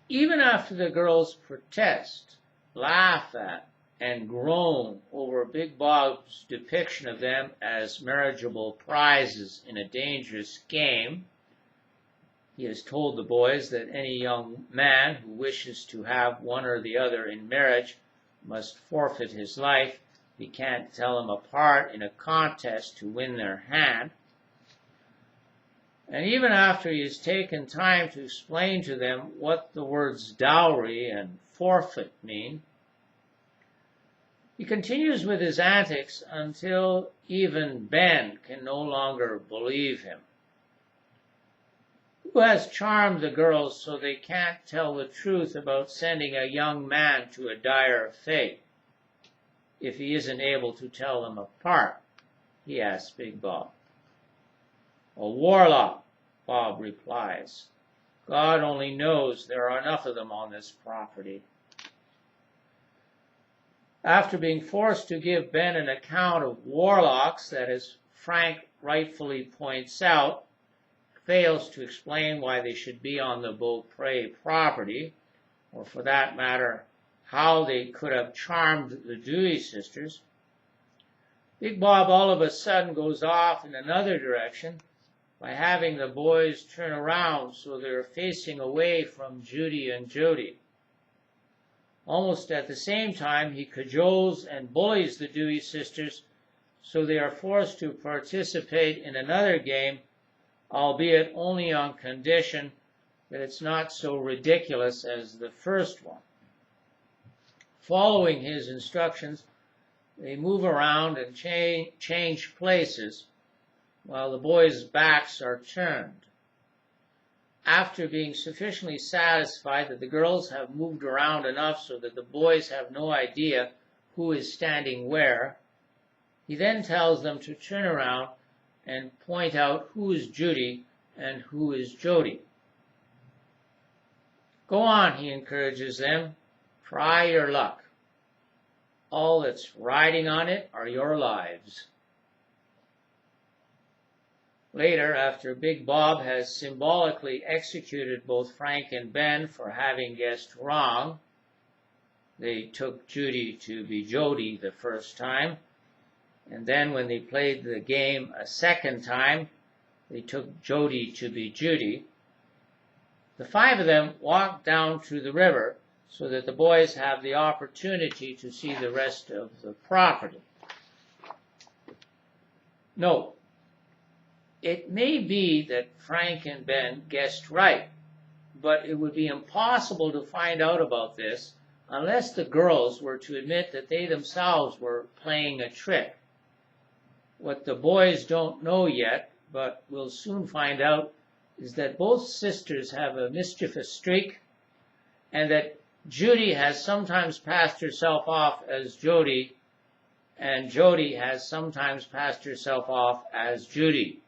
Even after the girls protest, laugh at, and groan over Big Bob's depiction of them as marriageable prizes in a dangerous game, he has told the boys that any young man who wishes to have one or the other in marriage must forfeit his life. He can't tell them apart in a contest to win their hand. And even after he has taken time to explain to them what the words dowry and forfeit mean, he continues with his antics until even Ben can no longer believe him. Who has charmed the girls so they can't tell the truth about sending a young man to a dire fate, if he isn't able to tell them apart? He asks Big Bob. A warlock, Bob replies. God only knows there are enough of them on this property. After being forced to give Ben an account of warlocks that, as Frank rightfully points out, fails to explain why they should be on the Beaupre property, or for that matter, how they could have charmed the Dewey sisters, Big Bob all of a sudden goes off in another direction by having the boys turn around so they're facing away from Judy and Jody. Almost at the same time, he cajoles and bullies the Dewey sisters so they are forced to participate in another game, albeit only on condition that it's not so ridiculous as the first one. Following his instructions, they move around and change places while the boys' backs are turned. After being sufficiently satisfied that the girls have moved around enough so that the boys have no idea who is standing where, he then tells them to turn around and point out who is Judy and who is Jody. Go on, he encourages them. Try your luck. All that's riding on it are your lives. Later, after Big Bob has symbolically executed both Frank and Ben for having guessed wrong, they took Judy to be Jody the first time, and then when they played the game a second time, they took Jody to be Judy. The five of them walk down to the river so that the boys have the opportunity to see the rest of the property. Note, it may be that Frank and Ben guessed right, but it would be impossible to find out about this unless the girls were to admit that they themselves were playing a trick. What the boys don't know yet, but will soon find out, is that both sisters have a mischievous streak, and that Judy has sometimes passed herself off as Jody, and Jody has sometimes passed herself off as Judy.